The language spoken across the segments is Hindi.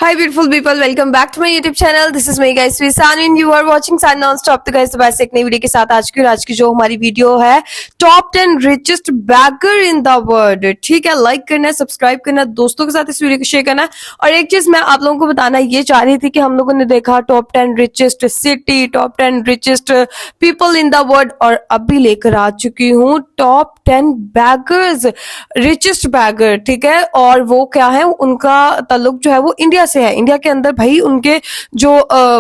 Hi beautiful people, welcome back to my YouTube channel. This is me guys Sani and you are watching Sun Non-Stop। तो guys बस एक नई वीडियो के साथ आज की जो हमारी वीडियो है top 10 richest beggar in the world. ठीक है, लाइक करना है, सब्सक्राइब करना है, दोस्तों के साथ इस वीडियो को शेयर करना है। और एक चीज मैं आप लोगों को बताना ये चाह रही थी कि हम लोगों ने देखा top 10 richest city, top 10 richest people in the world, और अभी लेकर आ चुकी हूँ टॉप 10 बैगर्स, रिचेस्ट बैगर। ठीक है, और वो क्या है, उनका ताल्लुक जो है वो इंडिया से है। इंडिया के अंदर भाई उनके जो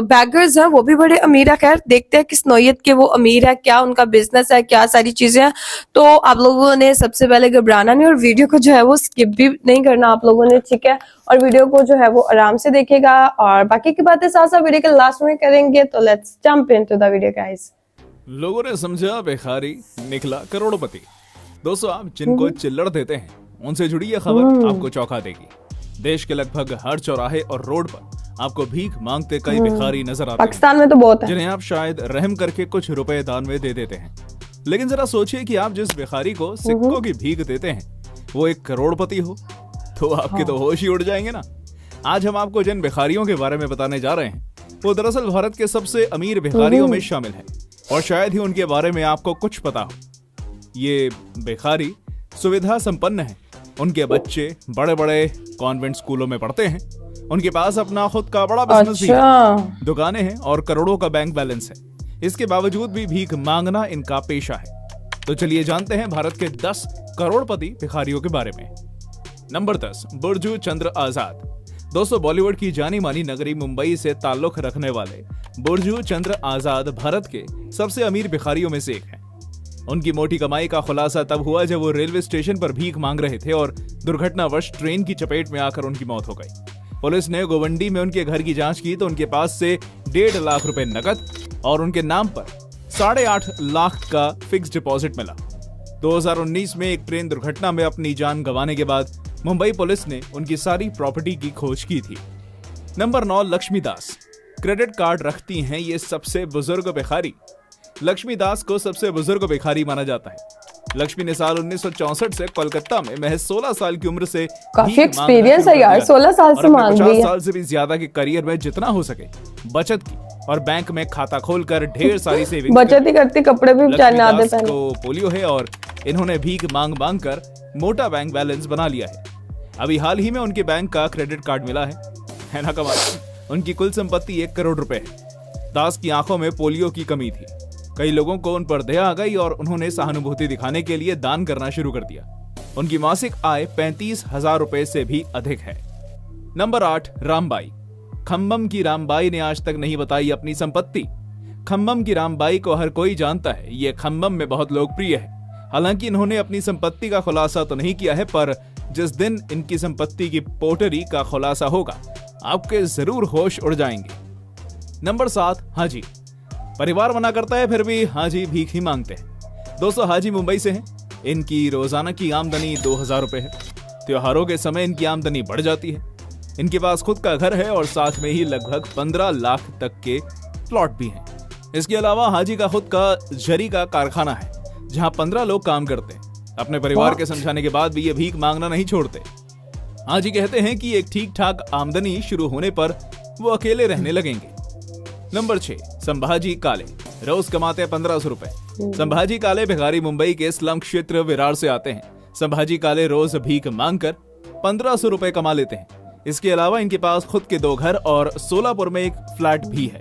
बैगर्स हैं वो भी बड़े अमीर है। खैर देखते हैं किस नौयत के वो अमीर है, क्या उनका बिजनेस है, क्या सारी चीजें हैं। तो आप लोगों ने सबसे पहले घबराना नहीं और वीडियो को जो है वो स्किप भी नहीं करना आप लोगों ने। ठीक है, और वीडियो को जो है वो आराम से देखेगा और बाकी की बातें साथ साथ वीडियो के लास्ट में करेंगे। तो let's jump into the video guys. लोगों ने समझा भिखारी, निकला करोड़पति। दोस्तों, आप जिनको चिल्लड़ देते हैं उनसे जुड़ी यह खबर आपको चौंका देगी। देश के लगभग हर चौराहे और रोड पर आपको भीख मांगते कई भिखारी नजर आते हैं। पाकिस्तान में तो बहुत है, जिन्हें आप शायद रहम करके कुछ रुपए दान में दे देते हैं। लेकिन जरा सोचिए कि आप जिस भिखारी को सिक्कों की भीख देते हैं वो एक करोड़पति हो, तो आपके तो होश ही उड़ जाएंगे ना। आज हम आपको जिन भिखारियों के बारे में बताने जा रहे हैं वो दरअसल भारत के सबसे अमीर भिखारियों में शामिल है, और शायद ही उनके बारे में आपको कुछ पता हो। ये भिखारी सुविधा संपन्न है, उनके बच्चे बड़े बड़े कॉन्वेंट स्कूलों में पढ़ते हैं, उनके पास अपना खुद का बड़ा बिजनेस भी है, दुकानें हैं और करोड़ों का बैंक बैलेंस है। इसके बावजूद भी भीख मांगना इनका पेशा है। तो चलिए जानते हैं भारत के 10 करोड़पति भिखारियों के बारे में। नंबर 10, बुर्जू चंद्र आजाद। दोस्तों, बॉलीवुड की जानी मानी नगरी मुंबई से ताल्लुक रखने वाले बुर्जू चंद्र आजाद भारत के सबसे अमीर भिखारियों में से एक हैं। उनकी मोटी कमाई का खुलासा तब हुआ जब वो रेलवे स्टेशन पर भीख मांग रहे थे और दुर्घटनावश ट्रेन की चपेट में आकर उनकी मौत हो गई। पुलिस ने गोवंडी में उनके घर की जांच की तो उनके पास से 1.5 लाख रुपए नकद और उनके नाम पर 8.5 लाख का फिक्स डिपॉजिट मिला। 2019 में एक ट्रेन दुर्घटना में अपनी जान गंवाने के बाद मुंबई पुलिस ने उनकी सारी प्रॉपर्टी की खोज की थी। नंबर 9, लक्ष्मी दास। क्रेडिट कार्ड रखती हैं ये सबसे बुजुर्ग भिखारी। लक्ष्मी दास को सबसे बुजुर्ग भिखारी माना जाता है। लक्ष्मी ने साल 1964 से कोलकाता में महज 16 साल की उम्र से काफी एक्सपीरियंस है यार, 16 साल से मांग रही है। 50 साल से भी ज्यादा के करियर में जितना हो सके बचत की और बैंक में खाता खोलकर ढेर सारी सेविंग बचत ही करती, कपड़े भी पहने आधे पहने। को पोलियो है और इन्होंने भीख मांग मांग कर मोटा बैंक बैलेंस बना लिया है। अभी हाल ही में उनके बैंक का क्रेडिट कार्ड मिला है ना कमाल। उनकी कुल संपत्ति 1 करोड़ रुपए है। दास की आंखों में पोलियो की कमी थी। कई लोगों को उन पर दया आ गई और उन्होंने सहानुभूति दिखाने के लिए दान करना शुरू कर दिया। उनकी मासिक आय 35,000 रुपए से भी अधिक है। नंबर 8, रामबाई। खम्बम की रामबाई ने आज तक नहीं बताई अपनी संपत्ति। खम्बम की रामबाई को हर कोई जानता है, ये खम्बम में बहुत लोकप्रिय है। हालांकि इन्होंने अपनी संपत्ति का खुलासा तो नहीं किया है, पर जिस दिन इनकी संपत्ति की पोटरी का खुलासा होगा आपके जरूर होश उड़ जाएंगे। नंबर 7, हाजी। परिवार मना करता है फिर भी हाजी भीख ही मांगते हैं। दोस्तों, हाजी मुंबई से हैं। इनकी रोजाना की आमदनी 2000 रुपए है। त्योहारों के समय इनकी आमदनी बढ़ जाती है। इनके पास खुद का घर है और साथ में ही लगभग 15 लाख तक के प्लॉट भी हैं। इसके अलावा हाजी का खुद का जरी का कारखाना है जहां 15 लोग काम करते हैं। अपने परिवार के समझाने के बाद भी ये भीख मांगना नहीं छोड़ते। हाजी कहते हैं कि एक ठीक ठाक आमदनी शुरू होने पर वो अकेले रहने लगेंगे। नंबर 6, संभाजी काले। रोज कमाते हैं 1500 रुपए। संभाजी काले भिखारी मुंबई के स्लम क्षेत्र विरार से आते हैं। संभाजी काले रोज भीख मांगकर 1500 रुपए कमा लेते हैं। इसके अलावा इनके पास खुद के 2 घर और सोलापुर में एक फ्लैट भी है।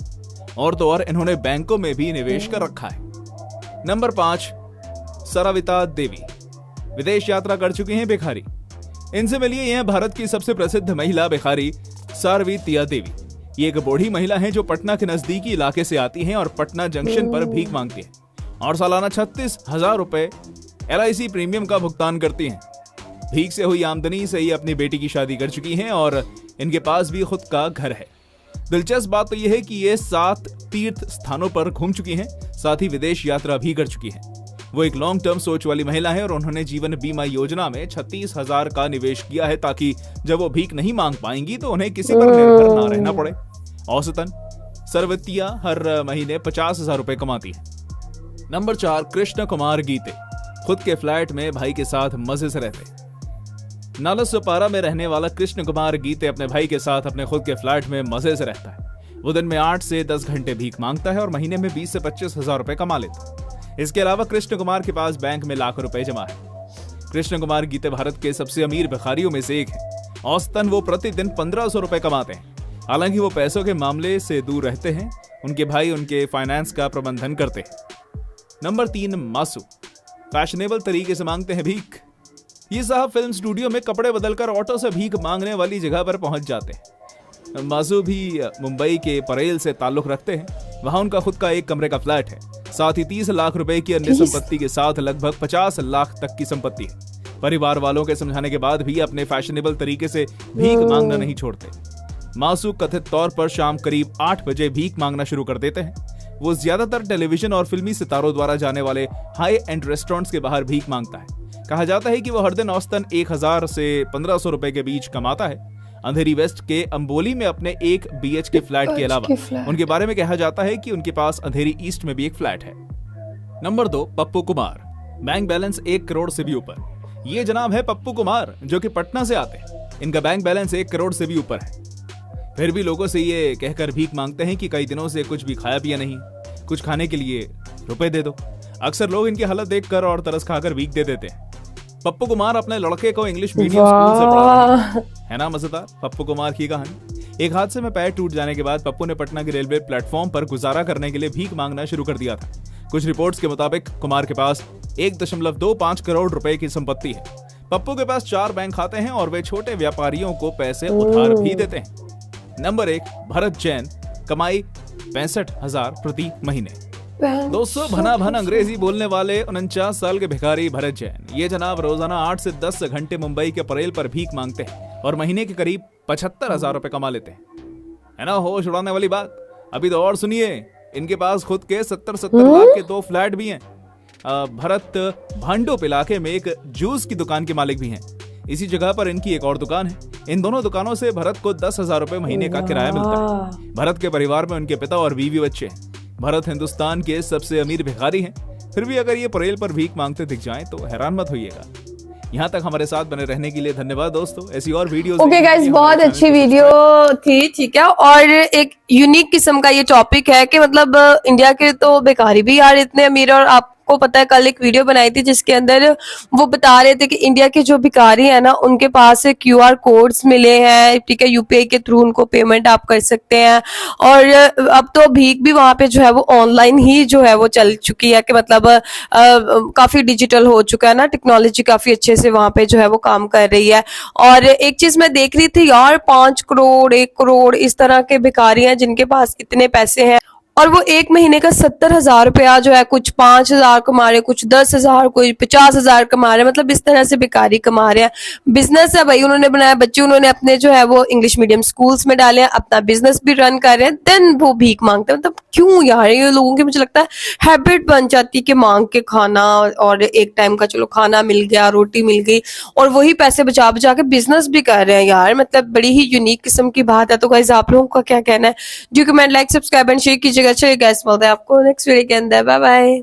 और तो और इन्होंने बैंकों में भी निवेश कर रखा है। नंबर 5, सराविता देवी। विदेश यात्रा कर चुकी हैं भिखारी। इनसे मिलिए, यह भारत की सबसे प्रसिद्ध महिला भिखारी सारवितिया देवी। ये एक बूढ़ी महिला है जो पटना के नजदीकी इलाके से आती हैं और पटना जंक्शन पर भीख मांगती हैं और सालाना 36,000 रुपए LIC प्रीमियम का भुगतान करती हैं। भीख से हुई आमदनी से ही अपनी बेटी की शादी कर चुकी हैं और इनके पास भी खुद का घर है। दिलचस्प बात तो यह है कि ये 7 तीर्थ स्थानों पर घूम चुकी हैं, साथ ही विदेश यात्रा भी कर चुकी हैं। वो एक लॉन्ग टर्म सोच वाली महिला है और उन्होंने जीवन बीमा योजना में 36,000 का निवेश किया है ताकि जब वो भीख नहीं मांग पाएंगी तो उन्हें किसी पर निर्भर ना रहना पड़े। औसतन सरवतिया हर महीने 50,000 रुपए कमाती है। नंबर 4, कृष्ण कुमार गीते। खुद के फ्लैट में भाई के साथ मजे से रहते। नालसोपारा में रहने वाला कृष्ण कुमार गीते अपने भाई के साथ अपने खुद के फ्लैट में मजे से रहता है। वो दिन में 8 से 10 घंटे भीख मांगता है और महीने में 20 से 25 हजार रुपए कमा लेता है। इसके अलावा कृष्ण कुमार के पास बैंक में लाखों रुपए जमा है। कृष्ण कुमार गीते भारत के सबसे अमीर भिखारियों में से एक है। औसतन वो प्रतिदिन 1500 रुपए कमाते हैं। हालांकि वो पैसों के मामले से दूर रहते हैं। उनके भाई उनके फाइनेंस का प्रबंधन करते हैं। नंबर 3, मासू। फैशनेबल तरीके से मांगते हैं भीख। ये साहब फिल्म स्टूडियो में कपड़े बदलकर ऑटो से भीख मांगने वाली जगह पर पहुंच जाते हैं। मासू भी मुंबई के परेल से ताल्लुक रखते हैं। वहां उनका खुद का एक कमरे का फ्लैट है। साथ ही 30 लाख रुपए की अन्य संपत्ति के साथ लगभग 50 लाख तक की संपत्ति है। परिवार वालों के समझाने के बाद भी अपने फैशनेबल तरीके से भीख मांगना नहीं छोड़ते। मासू कथित तौर पर शाम करीब 8 बजे भीख मांगना शुरू कर देते हैं। वो ज्यादातर टेलीविजन और फिल्मी सितारों द्वारा जाने वाले हाई एंड रेस्टोरेंट्स के बाहर भीख मांगता है। कहा जाता है कि वो हर दिन औसतन 1000 से 1500 रुपए के बीच कमाता है। अंधेरी वेस्ट के अंबोली में अपने एक BHK फ्लैट के अलावा उनके बारे में कहा जाता है कि उनके पास अंधेरी ईस्ट में भी एक फ्लैट है। Number 2, Pappu Kumar. Bank balance 1 crore से भी ऊपर। ये जनाब है पप्पू कुमार, जो कि पटना से आते हैं। इनका बैंक बैलेंस 1 करोड़ से भी ऊपर है। फिर भी लोगों से ये कहकर भीख मांगते हैं कि कई दिनों से कुछ भी खाया पिया नहीं, कुछ खाने के लिए रुपए दे दो। अक्सर लोग इनकी हालत देखकर और तरस खाकर भीख दे देते हैं। पप्पू कुमार अपने लड़के को इंग्लिश मीडियम स्कूल से पढ़ा रहे हैं। है ना मजेदार पप्पू कुमार की कहानी। एक हादसे में पैर टूट जाने के बाद पप्पू ने पटना के रेलवे प्लेटफॉर्म पर गुजारा करने के लिए भीख मांगना शुरू कर दिया था। कुछ रिपोर्ट्स के मुताबिक कुमार के पास 1.25 करोड़ रुपए की संपत्ति है। पप्पू के पास 4 बैंक खाते हैं और वे छोटे व्यापारियों को पैसे उधार भी देते हैं। नंबर 1, भरत जैन। कमाई 65,000 प्रति महीने। दोस्तों, भना भन अंग्रेजी बोलने वाले 49 साल के भिखारी भरत जैन, ये जनाब रोजाना 8 से 10 घंटे मुंबई के परेल पर भीख मांगते हैं और महीने के करीब 75,000 रुपए कमा लेते हैं। है ना होश उड़ाने वाली बात। अभी तो और सुनिए, इनके पास खुद के 70 लाख के 2 फ्लैट भी हैं। भरत भांडुप इलाके में एक जूस की दुकान के मालिक भी हैं। इसी जगह पर इनकी एक और दुकान है। इन दोनों दुकानों से भरत को 10,000 रुपए महीने का किराया मिलता है। भरत के परिवार में उनके पिता और बीवी बच्चे हैं। भरत हिंदुस्तान के सबसे अमीर भिखारी हैं। फिर भी अगर ये परेल पर भीख मांगते दिख जाएं तो हैरान मत होइएगा। यहाँ तक हमारे साथ बने रहने के लिए धन्यवाद दोस्तों। ऐसी और वीडियोस ओके गाइस, बहुत अच्छी वीडियो थी, ठीक है। और एक यूनिक किस्म का ये टॉपिक है कि मतलब इंडिया के तो भिखारी भी यार इतने अमीर। और आपको पता है कल एक वीडियो बनाई थी जिसके अंदर वो बता रहे थे कि इंडिया के जो भिखारी है ना, उनके पास QR कोड्स मिले हैं, ठीक है। UPI के थ्रू उनको पेमेंट आप कर सकते हैं। और अब तो भीख भी वहां पे जो है वो ऑनलाइन ही जो है वो चल चुकी है कि मतलब काफी डिजिटल हो चुका है ना, टेक्नोलॉजी काफी अच्छे से वहां पे जो है वो काम कर रही है। और एक चीज मैं देख रही थी यार, 5 करोड़ 1 करोड़ इस तरह के भिखारी हैं जिनके पास इतने पैसे हैं और वो एक महीने का 70,000 रुपया जो है, कुछ 5,000 कमा रहे, कुछ 10,000, कोई 50,000 कमा रहे। मतलब इस तरह से भिखारी कमा रहे हैं। बिजनेस है भाई, उन्होंने बनाया, बच्चे उन्होंने अपने जो है वो इंग्लिश मीडियम स्कूल्स में डाले हैं, अपना बिजनेस भी रन कर रहे हैं, देन वो भीख मांगते हैं। मतलब क्यों यार, ये लोगों की मुझे लगता है हैबिट बन जाती है कि मांग के खाना, और एक टाइम का चलो खाना मिल गया, रोटी मिल गई, और वही पैसे बचा बचा के बिजनेस भी कर रहे हैं यार। मतलब बड़ी ही यूनिक किस्म की बात है। तो गाइस, आप लोगों का क्या कहना है? Do comment, like, subscribe and share कीजिएगा। चलिए गाइस, मिलते हैं आपको नेक्स्ट वीडियो के अंदर। Bye bye.